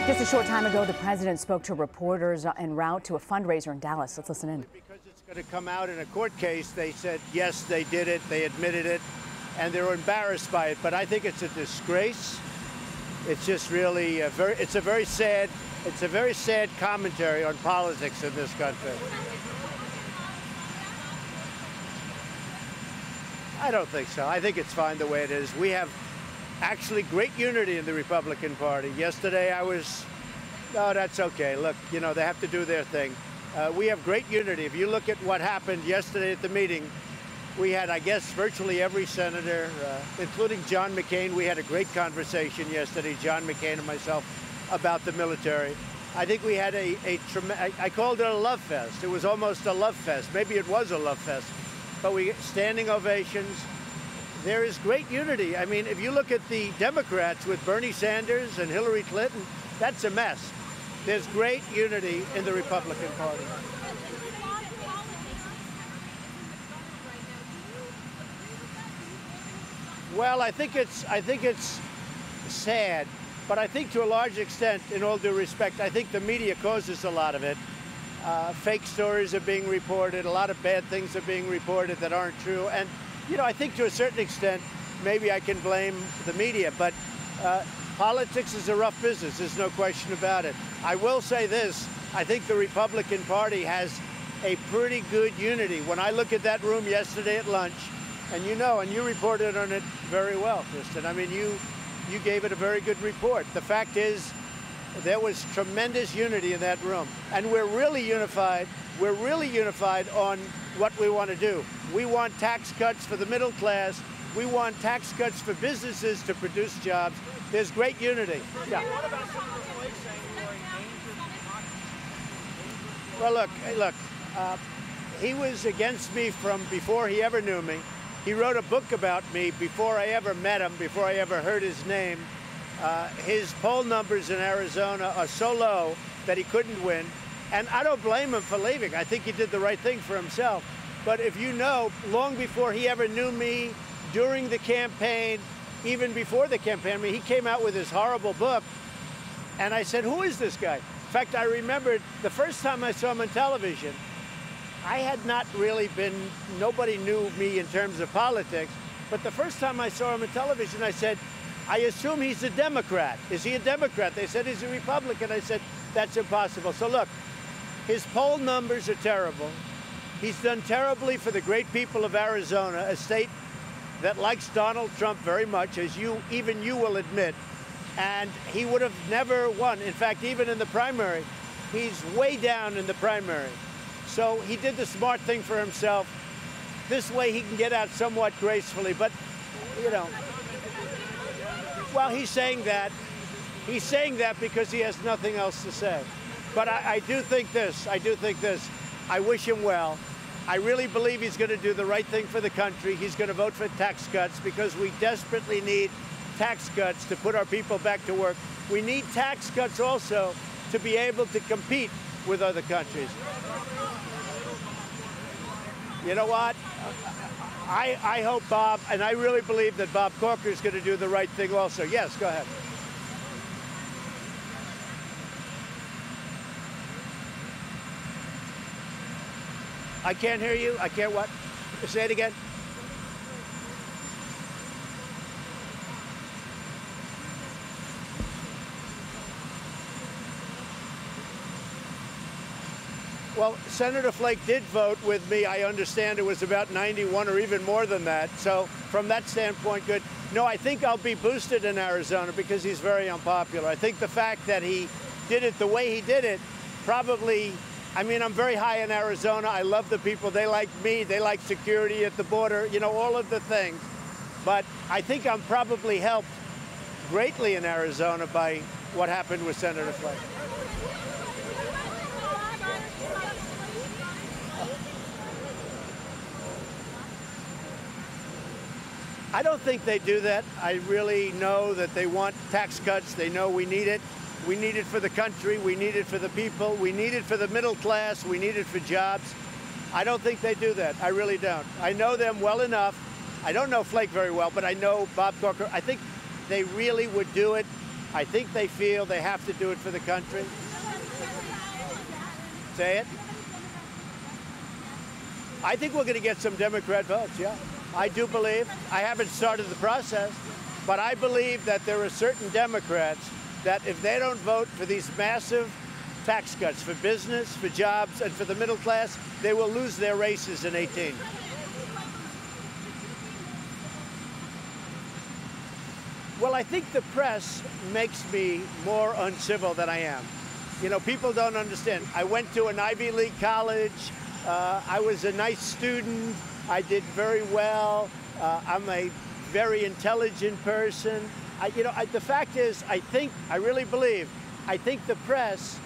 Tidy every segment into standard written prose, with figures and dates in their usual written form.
Just a short time ago, the president spoke to reporters en route to a fundraiser in Dallas. Let's listen in. Because it's going to come out in a court case, they said, yes, they did it, they admitted it, and they're embarrassed by it. But I think it's a disgrace. It's just really it's a very sad commentary on politics in this country. I don't think so. I think it's fine the way it is. We have actually great unity in the Republican Party. Yesterday no, that's okay. Look, you know, they have to do their thing. We have great unity. If you look at what happened yesterday at the meeting, we had, I guess, virtually every senator, including John McCain. We had a great conversation yesterday, John McCain and myself, about the military. I think we had I called it a love fest. It was almost a love fest. Maybe it was a love fest. But we standing ovations. There is great unity. I mean, if you look at the Democrats with Bernie Sanders and Hillary Clinton, that's a mess. There's great unity in the Republican Party. Well, I think it's sad, but I think to a large extent, in all due respect, I think the media causes a lot of it. Fake stories are being reported. A lot of bad things are being reported that aren't true. And, you know, I think to a certain extent, maybe I can blame the media, but politics is a rough business. There's no question about it. I will say this. I think the Republican Party has a pretty good unity. When I look at that room yesterday at lunch, and you know, and you reported on it very well, Kristen. I mean, you gave it a very good report. The fact is, there was tremendous unity in that room. And we're really unified. We're really unified on what we want to do. We want tax cuts for the middle class. We want tax cuts for businesses to produce jobs. There's great unity. Yeah. What about Senator Flake saying you are a danger to Well, look, he was against me from before he ever knew me. He wrote a book about me before I ever met him, before I ever heard his name. His poll numbers in Arizona are so low that he couldn't win. And I don't blame him for leaving. I think he did the right thing for himself. But if you know, long before he ever knew me, during the campaign, even before the campaign, I mean, he came out with his horrible book. And I said, who is this guy? In fact, I remembered the first time I saw him on television, I had not really nobody knew me in terms of politics. But the first time I saw him on television, I said, I assume he's a Democrat. Is he a Democrat? They said he's a Republican. I said, that's impossible. So look, his poll numbers are terrible. He's done terribly for the great people of Arizona, a state that likes Donald Trump very much, as even you will admit. And he would have never won. In fact, even in the primary, he's way down in the primary. So he did the smart thing for himself. This way he can get out somewhat gracefully. But, you know, well, he's saying that. He's saying that because he has nothing else to say. But I do think this. I wish him well. I really believe he's going to do the right thing for the country. He's going to vote for tax cuts because we desperately need tax cuts to put our people back to work. We need tax cuts also to be able to compete with other countries. You know what? I hope Bob, and I really believe that Bob Corker is going to do the right thing also. Yes, go ahead. I can't hear you. I can't what? Say it again. Well, Senator Flake did vote with me. I understand it was about 91 or even more than that. So from that standpoint, good. No, I think I'll be boosted in Arizona because he's very unpopular. I think the fact that he did it the way he did it probably, I mean, I'm very high in Arizona. I love the people. They like me. They like security at the border, you know, all of the things. But I think I'm probably helped greatly in Arizona by what happened with Senator Flake. I don't think they do that. I really know that they want tax cuts. They know we need it. We need it for the country. We need it for the people. We need it for the middle class. We need it for jobs. I don't think they do that. I really don't. I know them well enough. I don't know Flake very well, but I know Bob Corker. I think they really would do it I think they feel they have to do it for the country. Say it. I think we're going to get some Democrat votes, yeah. I do believe. I haven't started the process, but I believe that there are certain Democrats that if they don't vote for these massive tax cuts for business, for jobs, and for the middle class, they will lose their races in 18. Well, I think the press makes me more uncivil than I am. You know, people don't understand. I went to an Ivy League college. I was a nice student. I did very well. I'm a very intelligent person. The fact is, I really believe, I think the press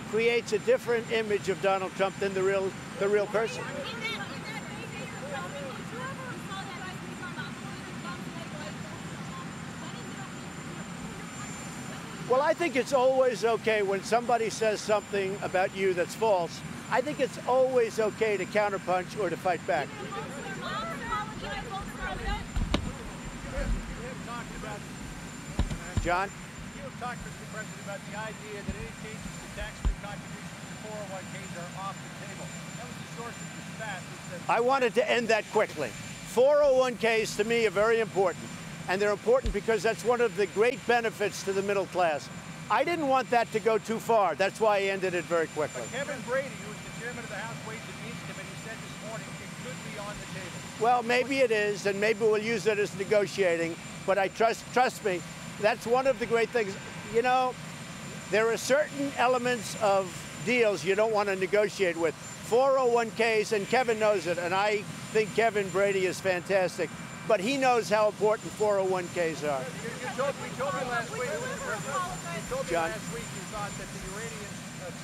creates a different image of Donald Trump than the real person. Well, I think it's always okay when somebody says something about you that's false. I think it's always okay to counterpunch or to fight back. John? You have talked, Mr. President, about the idea that any changes to tax-free contributions to 401ks are off the table. That was the source of your spat. I wanted to end that quickly. 401ks to me are very important. And they're important because that's one of the great benefits to the middle class. I didn't want that to go too far. That's why I ended it very quickly. But Kevin Brady, who is the chairman of the House Ways and Means Committee, said this morning it could be on the table. Well, maybe it is, and maybe we'll use it as negotiating. But trust me, that's one of the great things. You know, there are certain elements of deals you don't want to negotiate with. 401ks, and Kevin knows it, and I think Kevin Brady is fantastic. But he knows how important 401ks are. We told you last week, Mr. President, you thought that the uranium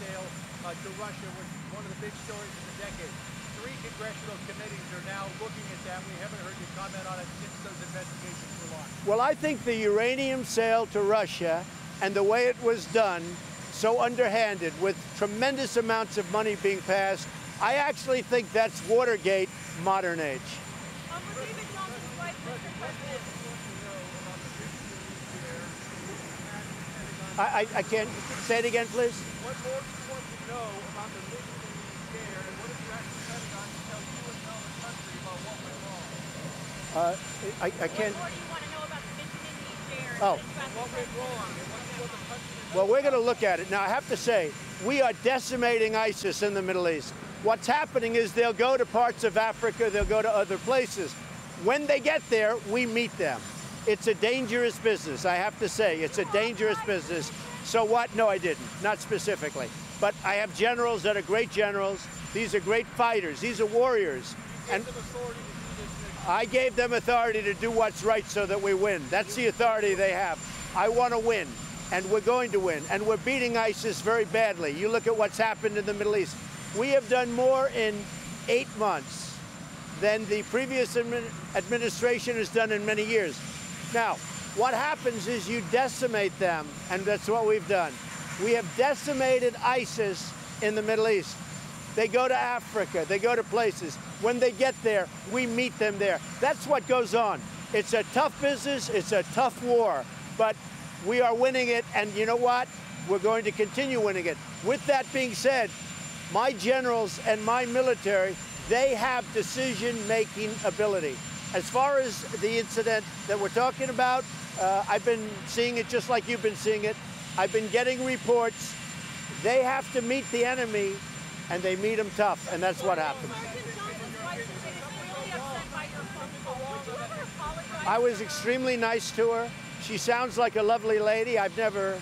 sale to Russia was one of the big stories of the decade. 3 congressional committees are now looking at that. We haven't heard you comment on it since those investigations were launched. Well, I think the uranium sale to Russia and the way it was done, so underhanded, with tremendous amounts of money being passed, I actually think that's Watergate modern age. I can't. Say it again, please. What more do you want to know about the mission in Niger, and what are you actually planning on to tell you and tell the country about what went wrong? I can't. What more do you want to know about the mission in Niger? Oh. What went wrong, and what do you want the country to know? Well, we're going to look at it. Now, I have to say, we are decimating ISIS in the Middle East. What's happening is they'll go to parts of Africa, they'll go to other places. When they get there, we meet them. It's a dangerous business, I have to say. It's a dangerous business. So what? No, I didn't. Not specifically. But I have generals that are great generals. These are great fighters. These are warriors. And I gave them authority to do what's right so that we win. That's the authority they have. I want to win, and we're going to win. And we're beating ISIS very badly. You look at what's happened in the Middle East. We have done more in 8 months than the previous administration has done in many years. Now, what happens is you decimate them, and that's what we've done. We have decimated ISIS in the Middle East. They go to Africa, they go to places. When they get there, we meet them there. That's what goes on. It's a tough business, it's a tough war, but we are winning it, and you know what? We're going to continue winning it. With that being said, my generals and my military, they have decision-making ability. As far as the incident that we're talking about, I've been seeing it just like you've been seeing it. I've been getting reports. They have to meet the enemy, and they meet them tough, and that's what happens. I was extremely nice to her. She sounds like a lovely lady. I've never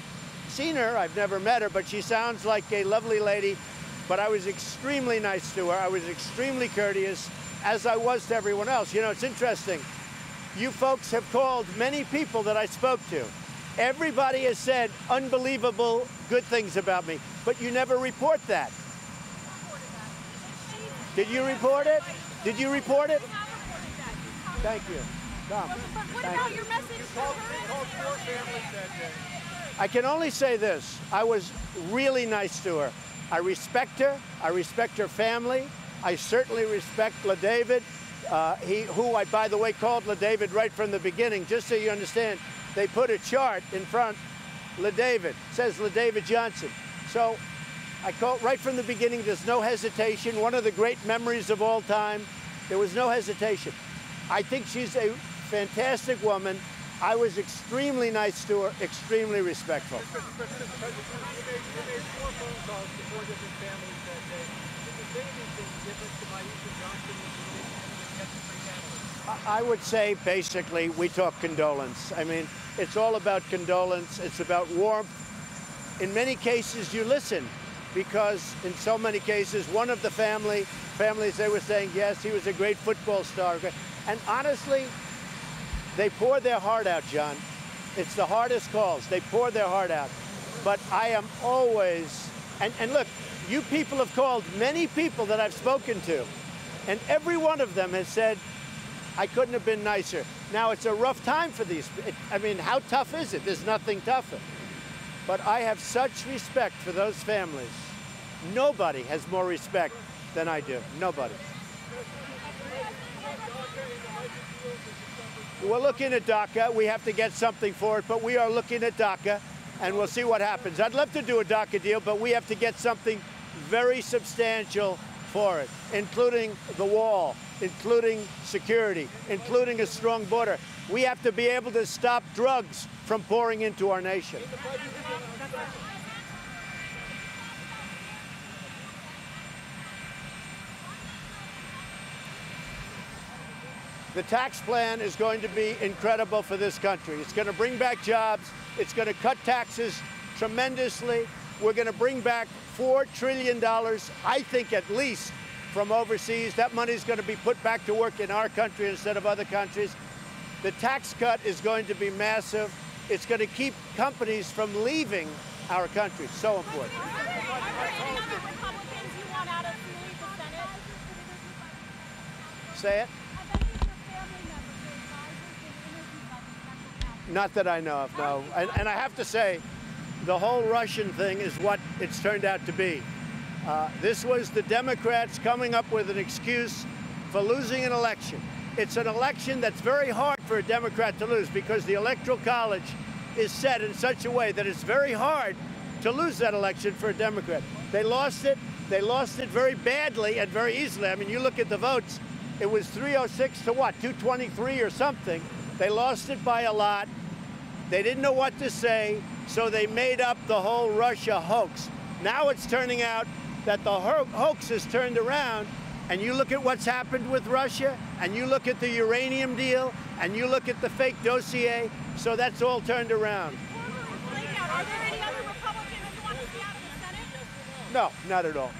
seen her, I've never met her, but she sounds like a lovely lady. But I was extremely nice to her. I was extremely courteous, as I was to everyone else. You know, it's interesting. You folks have called many people that I spoke to. Everybody has said unbelievable good things about me, but you never report that. Did you report it? Did you report it? Thank you. Tom. What about your message to her? I can only say this. I was really nice to her. I respect her. I respect her family. I certainly respect LaDavid, who I, by the way, called LaDavid right from the beginning. Just so you understand, they put a chart in front, LaDavid, says LaDavid Johnson. So I called right from the beginning, there's no hesitation. One of the great memories of all time, there was no hesitation. I think she's a fantastic woman. I was extremely nice to her, extremely respectful. You made 4 phone calls to 4 different families that day. Did you say anything different to Maisha Johnson when you kept the 3 families? I would say, basically, we talk condolence. I mean, it's all about condolence. It's about warmth. In many cases, you listen, because in so many cases, one of the families, they were saying, yes, he was a great football star. And honestly, they pour their heart out, John. It's the hardest calls. They pour their heart out. But I am always, and look, you people have called many people that I've spoken to, and every one of them has said, I couldn't have been nicer. Now, it's a rough time for these. I mean, how tough is it? There's nothing tougher. But I have such respect for those families. Nobody has more respect than I do. Nobody. We're looking at DACA. We have to get something for it, but we are looking at DACA, and we'll see what happens. I'd love to do a DACA deal, but we have to get something very substantial for it, including the wall, including security, including a strong border. We have to be able to stop drugs from pouring into our nation. The tax plan is going to be incredible for this country. It's going to bring back jobs. It's going to cut taxes tremendously. We're going to bring back $4 trillion, I think at least, from overseas. That money is going to be put back to work in our country instead of other countries. The tax cut is going to be massive. It's going to keep companies from leaving our country. So important. Are there any other Republicans you want out of the Senate? Say it. Not that I know of, no. And I have to say, the whole Russian thing is what it's turned out to be. This was the Democrats coming up with an excuse for losing an election. It's an election that's very hard for a Democrat to lose because the Electoral College is set in such a way that it's very hard to lose that election for a Democrat. They lost it. They lost it very badly and very easily. I mean, you look at the votes, it was 306 to what, 223 or something. They lost it by a lot. They didn't know what to say, so they made up the whole Russia hoax. Now it's turning out that the hoax is turned around, and you look at what's happened with Russia, and you look at the uranium deal, and you look at the fake dossier, so that's all turned around. Are there any other Republicans you want to see out of the Senate? No, not at all.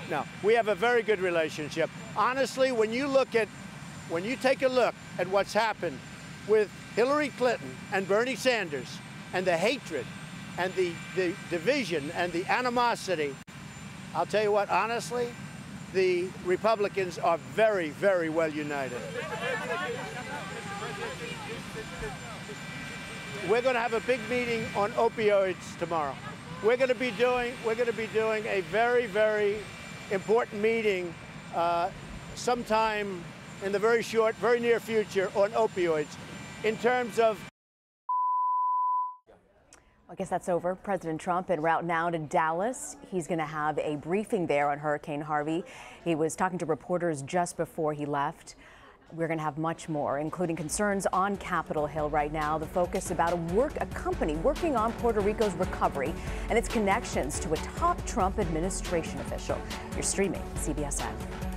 No. We have a very good relationship. Honestly, when you take a look at what's happened with Hillary Clinton and Bernie Sanders and the hatred and the division and the animosity, I'll tell you what, honestly, the Republicans are very, very well united. We're going to have a big meeting on opioids tomorrow. We're going to be doing a very, very important meeting sometime in the very near future on opioids in terms of. I guess that's over. President Trump en route now to Dallas. He's going to have a briefing there on Hurricane Harvey. He was talking to reporters just before he left. We're going to have much more, including concerns on Capitol Hill right now. The focus about a company working on Puerto Rico's recovery and its connections to a top Trump administration official. You're streaming CBSN.